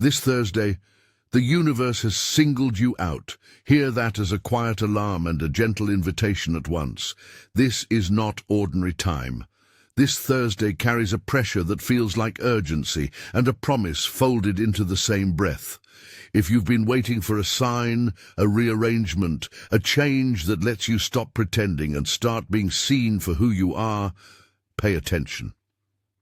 This Thursday, the universe has singled you out. Hear that as a quiet alarm and a gentle invitation at once. This is not ordinary time. This Thursday carries a pressure that feels like urgency and a promise folded into the same breath. If you've been waiting for a sign, a rearrangement, a change that lets you stop pretending and start being seen for who you are, pay attention.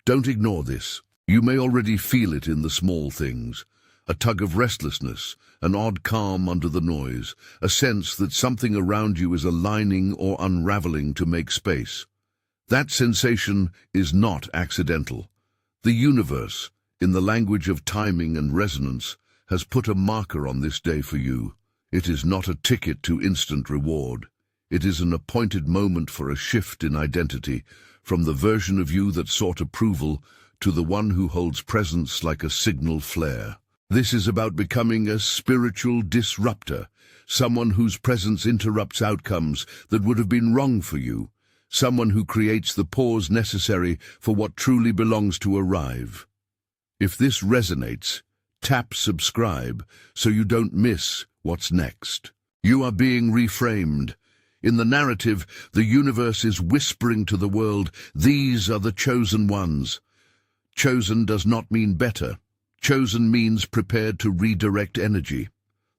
Don't ignore this. You may already feel it in the small things. A tug of restlessness, an odd calm under the noise, a sense that something around you is aligning or unraveling to make space. That sensation is not accidental. The universe, in the language of timing and resonance, has put a marker on this day for you. It is not a ticket to instant reward. It is an appointed moment for a shift in identity, from the version of you that sought approval to the one who holds presence like a signal flare. This is about becoming a spiritual disruptor, someone whose presence interrupts outcomes that would have been wrong for you, someone who creates the pause necessary for what truly belongs to arrive. If this resonates, tap subscribe so you don't miss what's next. You are being reframed. In the narrative, the universe is whispering to the world, these are the chosen ones. Chosen does not mean better. Chosen means prepared to redirect energy.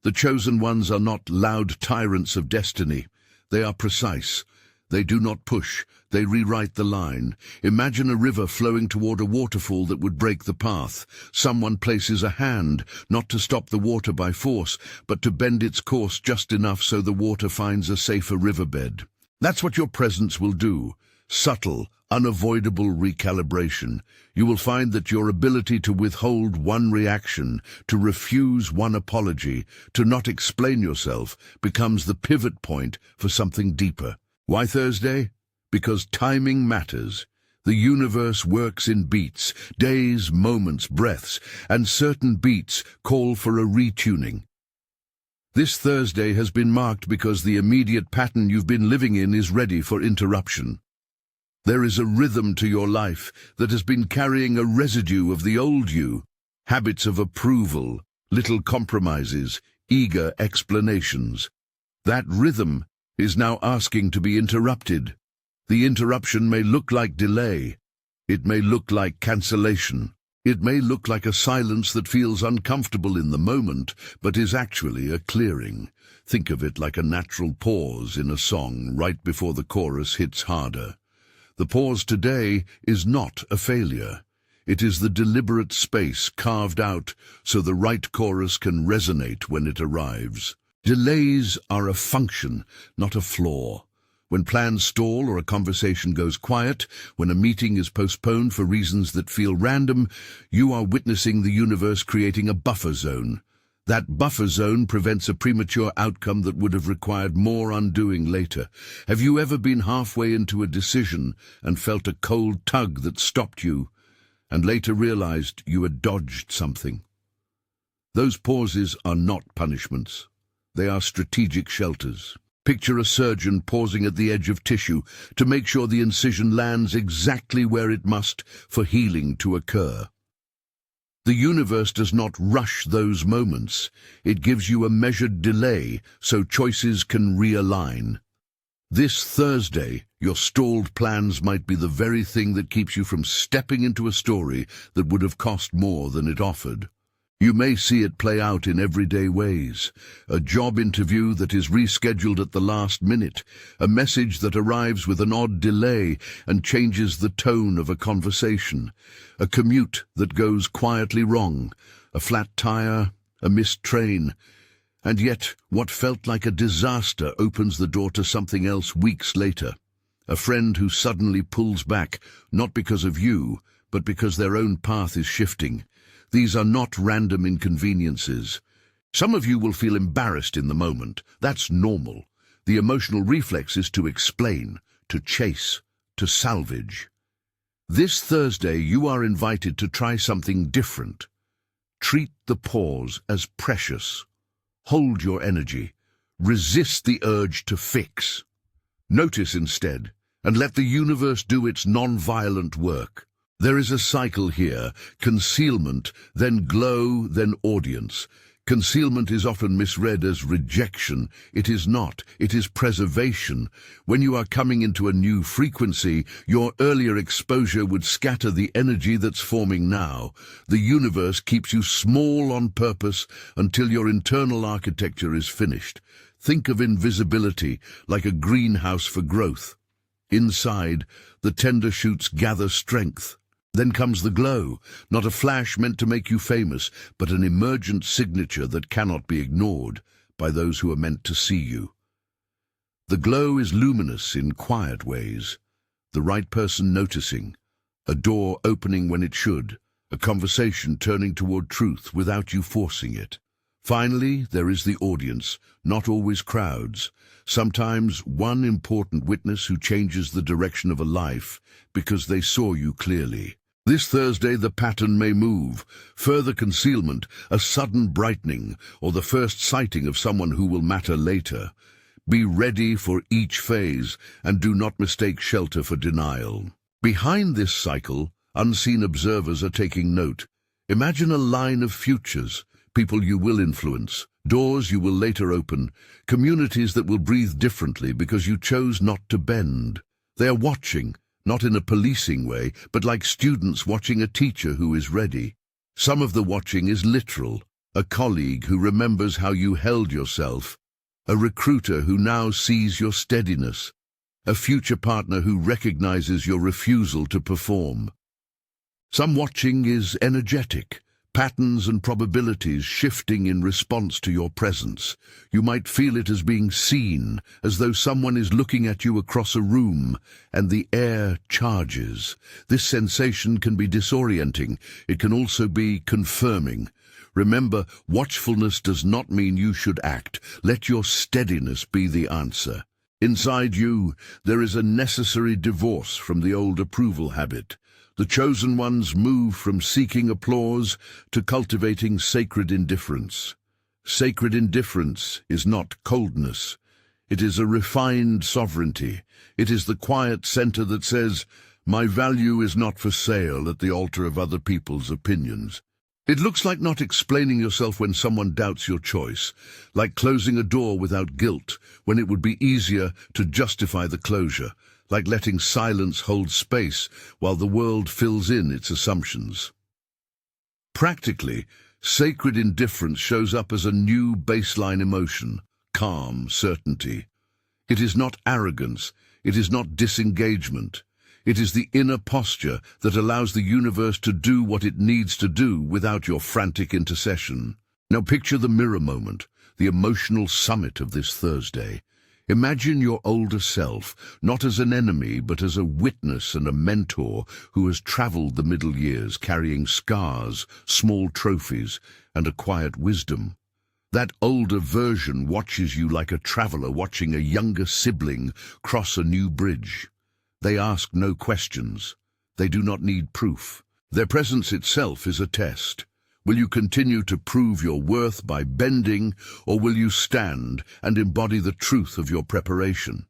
The chosen ones are not loud tyrants of destiny. They are precise. They do not push. They rewrite the line. Imagine a river flowing toward a waterfall that would break the path. Someone places a hand, not to stop the water by force, but to bend its course just enough so the water finds a safer riverbed. That's what your presence will do. Subtle, unavoidable recalibration. You will find that your ability to withhold one reaction, to refuse one apology, to not explain yourself, becomes the pivot point for something deeper. Why Thursday? Because timing matters. The universe works in beats, days, moments, breaths, and certain beats call for a retuning. This Thursday has been marked because the immediate pattern you've been living in is ready for interruption. There is a rhythm to your life that has been carrying a residue of the old you, habits of approval, little compromises, eager explanations. That rhythm is now asking to be interrupted. The interruption may look like delay. It may look like cancellation. It may look like a silence that feels uncomfortable in the moment, but is actually a clearing. Think of it like a natural pause in a song right before the chorus hits harder. The pause today is not a failure. It is the deliberate space carved out so the right chorus can resonate when it arrives. Delays are a function, not a flaw. When plans stall or a conversation goes quiet, when a meeting is postponed for reasons that feel random, you are witnessing the universe creating a buffer zone. That buffer zone prevents a premature outcome that would have required more undoing later. Have you ever been halfway into a decision and felt a cold tug that stopped you, and later realized you had dodged something? Those pauses are not punishments. They are strategic shelters. Picture a surgeon pausing at the edge of tissue to make sure the incision lands exactly where it must for healing to occur. The universe does not rush those moments. It gives you a measured delay so choices can realign. This Thursday, your stalled plans might be the very thing that keeps you from stepping into a story that would have cost more than it offered. You may see it play out in everyday ways. A job interview that is rescheduled at the last minute, a message that arrives with an odd delay and changes the tone of a conversation, a commute that goes quietly wrong, a flat tire, a missed train. And yet, what felt like a disaster opens the door to something else weeks later. A friend who suddenly pulls back, not because of you, but because their own path is shifting. These are not random inconveniences. Some of you will feel embarrassed in the moment. That's normal. The emotional reflex is to explain, to chase, to salvage. This Thursday, you are invited to try something different. Treat the pause as precious. Hold your energy. Resist the urge to fix. Notice instead, and let the universe do its non-violent work. There is a cycle here: concealment, then glow, then audience. Concealment is often misread as rejection. It is not. It is preservation. When you are coming into a new frequency, your earlier exposure would scatter the energy that's forming now. The universe keeps you small on purpose until your internal architecture is finished. Think of invisibility like a greenhouse for growth. Inside, the tender shoots gather strength. Then comes the glow, not a flash meant to make you famous, but an emergent signature that cannot be ignored by those who are meant to see you. The glow is luminous in quiet ways, the right person noticing, a door opening when it should, a conversation turning toward truth without you forcing it. Finally, there is the audience, not always crowds, sometimes one important witness who changes the direction of a life because they saw you clearly. This Thursday the pattern may move: further concealment, a sudden brightening, or the first sighting of someone who will matter later. Be ready for each phase, and do not mistake shelter for denial. Behind this cycle, unseen observers are taking note. Imagine a line of futures, people you will influence, doors you will later open, communities that will breathe differently because you chose not to bend. They are watching, not in a policing way, but like students watching a teacher who is ready. Some of the watching is literal: a colleague who remembers how you held yourself, a recruiter who now sees your steadiness, a future partner who recognizes your refusal to perform. Some watching is energetic, patterns and probabilities shifting in response to your presence. You might feel it as being seen, as though someone is looking at you across a room, and the air charges. This sensation can be disorienting. It can also be confirming. Remember, watchfulness does not mean you should act. Let your steadiness be the answer. Inside you, there is a necessary divorce from the old approval habit. The chosen ones move from seeking applause to cultivating sacred indifference. Sacred indifference is not coldness. It is a refined sovereignty. It is the quiet center that says, "My value is not for sale at the altar of other people's opinions." It looks like not explaining yourself when someone doubts your choice, like closing a door without guilt when it would be easier to justify the closure, like letting silence hold space while the world fills in its assumptions. Practically, sacred indifference shows up as a new baseline emotion: calm certainty. It is not arrogance, it is not disengagement. It is the inner posture that allows the universe to do what it needs to do without your frantic intercession. Now picture the mirror moment, the emotional summit of this Thursday. Imagine your older self, not as an enemy, but as a witness and a mentor who has traveled the middle years, carrying scars, small trophies, and a quiet wisdom. That older version watches you like a traveler watching a younger sibling cross a new bridge. They ask no questions. They do not need proof. Their presence itself is a test. Will you continue to prove your worth by bending, or will you stand and embody the truth of your preparation?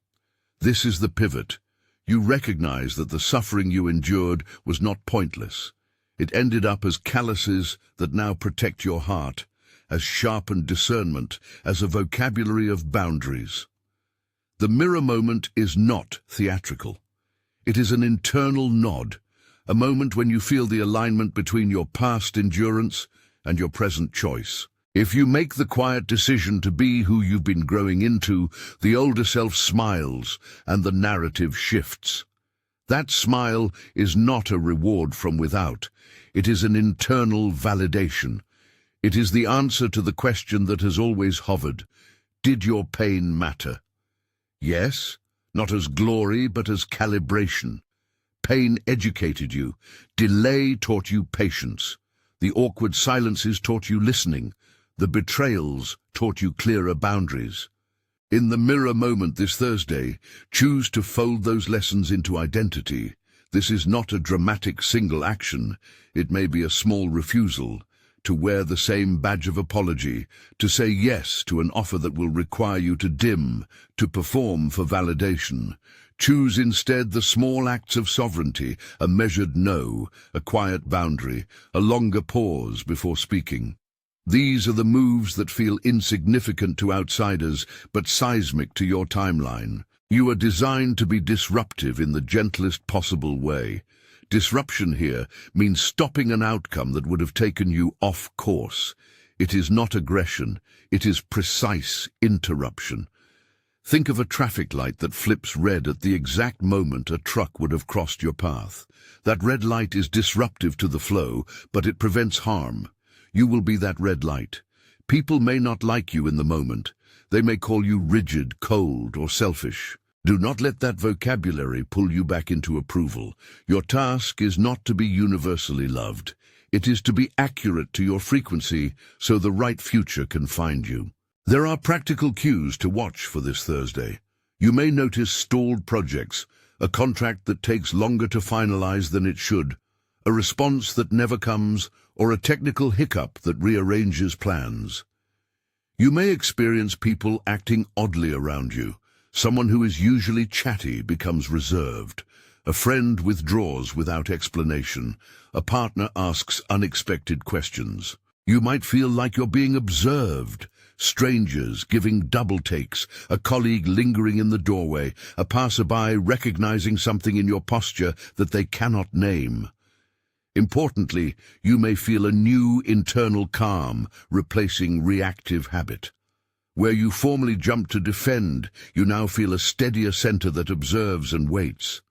This is the pivot. You recognize that the suffering you endured was not pointless. It ended up as calluses that now protect your heart, as sharpened discernment, as a vocabulary of boundaries. The mirror moment is not theatrical. It is an internal nod, a moment when you feel the alignment between your past endurance and your present choice. If you make the quiet decision to be who you've been growing into, the older self smiles and the narrative shifts. That smile is not a reward from without. It is an internal validation. It is the answer to the question that has always hovered: did your pain matter? Yes. Not as glory, but as calibration. Pain educated you. Delay taught you patience. The awkward silences taught you listening. The betrayals taught you clearer boundaries. In the mirror moment this Thursday, choose to fold those lessons into identity. This is not a dramatic single action. It may be a small refusal to wear the same badge of apology, to say yes to an offer that will require you to dim, to perform for validation, Choose instead the small acts of sovereignty, a measured no, a quiet boundary, a longer pause before speaking. These are the moves that feel insignificant to outsiders, but seismic to your timeline. You are designed to be disruptive in the gentlest possible way. Disruption here means stopping an outcome that would have taken you off course. It is not aggression, it is precise interruption. Think of a traffic light that flips red at the exact moment a truck would have crossed your path. That red light is disruptive to the flow, but it prevents harm. You will be that red light. People may not like you in the moment. They may call you rigid, cold, or selfish. Do not let that vocabulary pull you back into approval. Your task is not to be universally loved. It is to be accurate to your frequency so the right future can find you. There are practical cues to watch for this Thursday. You may notice stalled projects, a contract that takes longer to finalize than it should, a response that never comes, or a technical hiccup that rearranges plans. You may experience people acting oddly around you. Someone who is usually chatty becomes reserved. A friend withdraws without explanation. A partner asks unexpected questions. You might feel like you're being observed. Strangers giving double takes, a colleague lingering in the doorway, a passerby recognizing something in your posture that they cannot name. Importantly, you may feel a new internal calm replacing reactive habit. Where you formerly jumped to defend, you now feel a steadier center that observes and waits.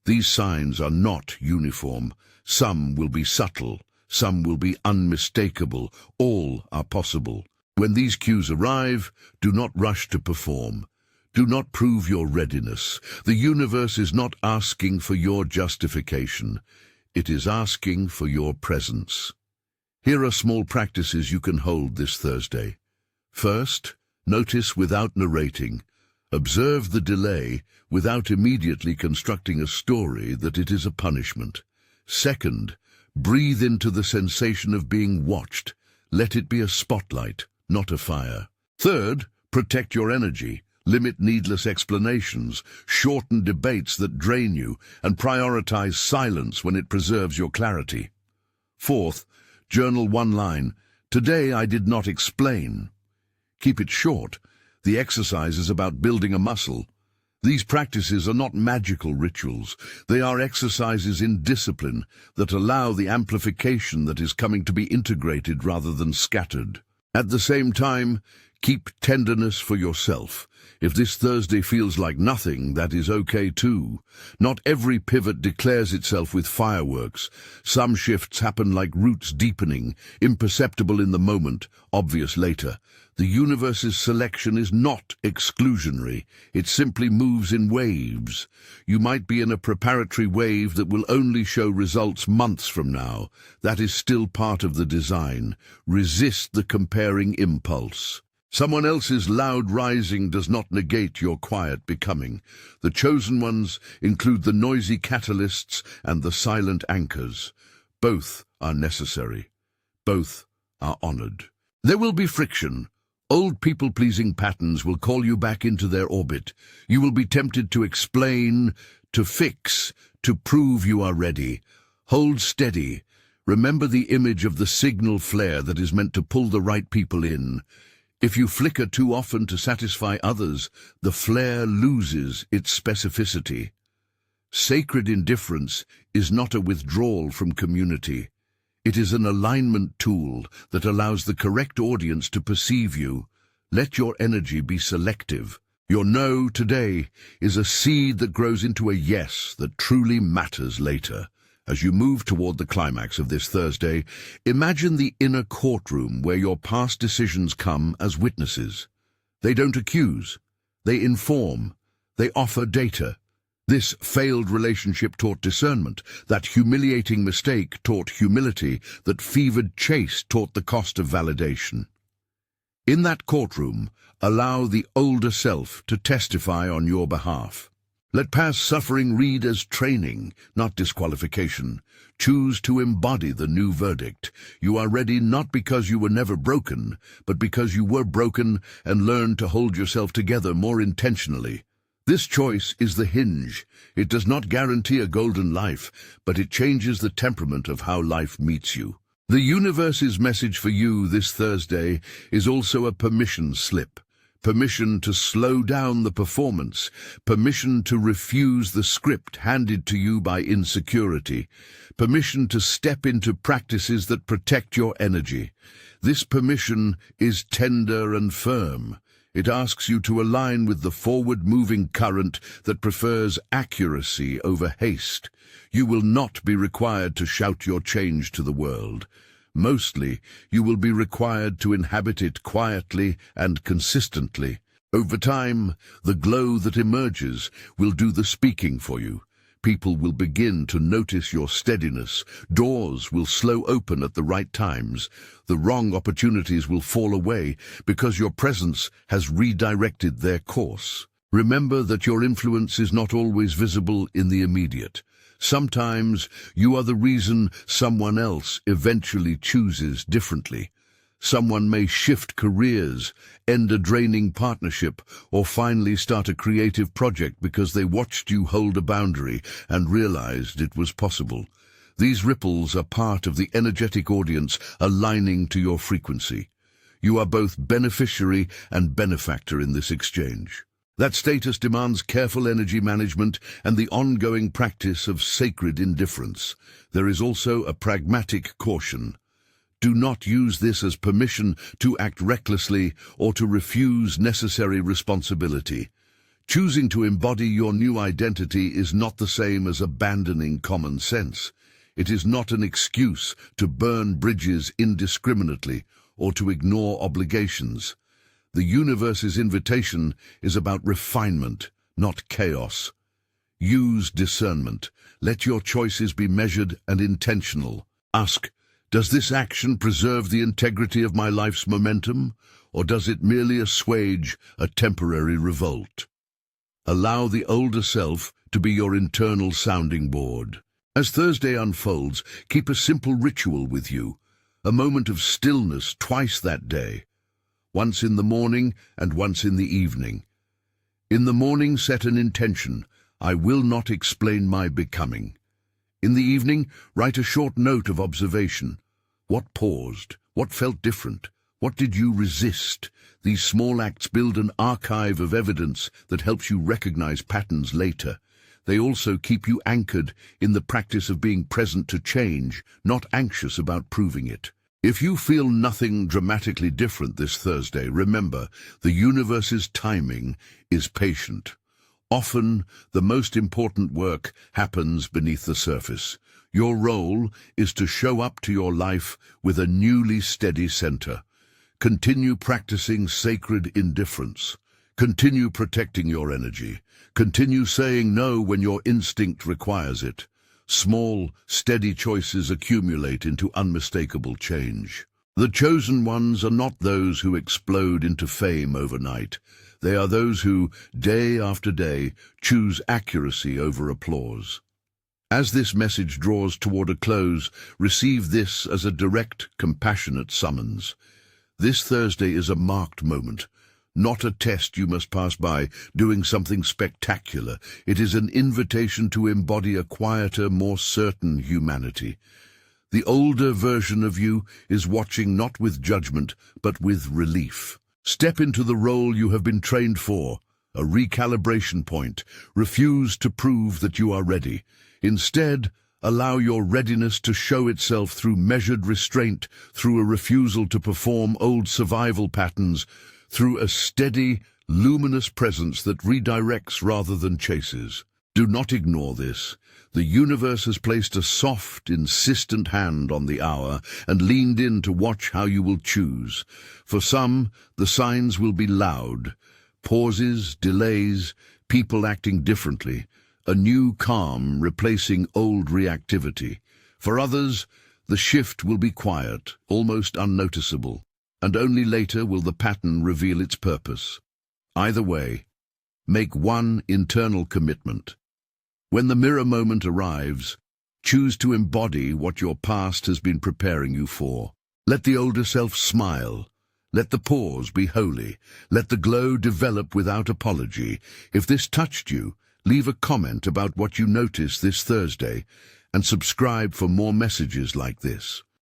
These signs are not uniform. Some will be subtle, some will be unmistakable, all are possible. When these cues arrive, do not rush to perform. Do not prove your readiness. The universe is not asking for your justification. It is asking for your presence. Here are small practices you can hold this Thursday. First, notice without narrating. Observe the delay without immediately constructing a story that it is a punishment. Second, breathe into the sensation of being watched. Let it be a spotlight, not a fire. Third, protect your energy. Limit needless explanations, shorten debates that drain you, and prioritize silence when it preserves your clarity. Fourth, journal one line. Today I did not explain. Keep it short. The exercise is about building a muscle. These practices are not magical rituals. They are exercises in discipline that allow the amplification that is coming to be integrated rather than scattered. At the same time, keep tenderness for yourself. If this Thursday feels like nothing, that is okay too. Not every pivot declares itself with fireworks. Some shifts happen like roots deepening, imperceptible in the moment, obvious later. The universe's selection is not exclusionary. It simply moves in waves. You might be in a preparatory wave that will only show results months from now. That is still part of the design. Resist the comparing impulse. Someone else's loud rising does not negate your quiet becoming. The chosen ones include the noisy catalysts and the silent anchors. Both are necessary. Both are honored. There will be friction. Old people-pleasing patterns will call you back into their orbit. You will be tempted to explain, to fix, to prove you are ready. Hold steady. Remember the image of the signal flare that is meant to pull the right people in. If you flicker too often to satisfy others, the flare loses its specificity. Sacred indifference is not a withdrawal from community. It is an alignment tool that allows the correct audience to perceive you. Let your energy be selective. Your no today is a seed that grows into a yes that truly matters later. As you move toward the climax of this Thursday, imagine the inner courtroom where your past decisions come as witnesses. They don't accuse. They inform. They offer data. This failed relationship taught discernment. That humiliating mistake taught humility. That fevered chase taught the cost of validation. In that courtroom, allow the older self to testify on your behalf. Let past suffering read as training, not disqualification. Choose to embody the new verdict. You are ready not because you were never broken, but because you were broken and learned to hold yourself together more intentionally. This choice is the hinge. It does not guarantee a golden life, but it changes the temperament of how life meets you. The universe's message for you this Thursday is also a permission slip. Permission to slow down the performance, permission to refuse the script handed to you by insecurity, permission to step into practices that protect your energy. This permission is tender and firm. It asks you to align with the forward-moving current that prefers accuracy over haste. You will not be required to shout your change to the world. Mostly, you will be required to inhabit it quietly and consistently. Over time, the glow that emerges will do the speaking for you. People will begin to notice your steadiness. Doors will slow open at the right times. The wrong opportunities will fall away because your presence has redirected their course. Remember that your influence is not always visible in the immediate. Sometimes you are the reason someone else eventually chooses differently. Someone may shift careers, end a draining partnership, or finally start a creative project because they watched you hold a boundary and realized it was possible. These ripples are part of the energetic audience aligning to your frequency. You are both beneficiary and benefactor in this exchange. That status demands careful energy management and the ongoing practice of sacred indifference. There is also a pragmatic caution. Do not use this as permission to act recklessly or to refuse necessary responsibility. Choosing to embody your new identity is not the same as abandoning common sense. It is not an excuse to burn bridges indiscriminately or to ignore obligations. The universe's invitation is about refinement, not chaos. Use discernment. Let your choices be measured and intentional. Ask, does this action preserve the integrity of my life's momentum, or does it merely assuage a temporary revolt? Allow the older self to be your internal sounding board. As Thursday unfolds, keep a simple ritual with you, a moment of stillness twice that day, once in the morning and once in the evening. In the morning, set an intention. I will not explain my becoming. In the evening, write a short note of observation. What paused? What felt different? What did you resist? These small acts build an archive of evidence that helps you recognize patterns later. They also keep you anchored in the practice of being present to change, not anxious about proving it. If you feel nothing dramatically different this Thursday, remember, the universe's timing is patient. Often, the most important work happens beneath the surface. Your role is to show up to your life with a newly steady center. Continue practicing sacred indifference. Continue protecting your energy. Continue saying no when your instinct requires it. Small, steady choices accumulate into unmistakable change. The chosen ones are not those who explode into fame overnight. They are those who, day after day, choose accuracy over applause. As this message draws toward a close, receive this as a direct, compassionate summons. This Thursday is a marked moment, not a test you must pass by doing something spectacular. It is an invitation to embody a quieter, more certain humanity. The older version of you is watching not with judgment, but with relief. Step into the role you have been trained for, a recalibration point. Refuse to prove that you are ready. Instead, allow your readiness to show itself through measured restraint, through a refusal to perform old survival patterns, through a steady, luminous presence that redirects rather than chases. Do not ignore this. The universe has placed a soft, insistent hand on the hour and leaned in to watch how you will choose. For some, the signs will be loud. Pauses, delays, people acting differently. A new calm replacing old reactivity. For others, the shift will be quiet, almost unnoticeable, and only later will the pattern reveal its purpose. Either way, make one internal commitment. When the mirror moment arrives, choose to embody what your past has been preparing you for. Let the older self smile. Let the pause be holy. Let the glow develop without apology. If this touched you, leave a comment about what you noticed this Thursday and subscribe for more messages like this.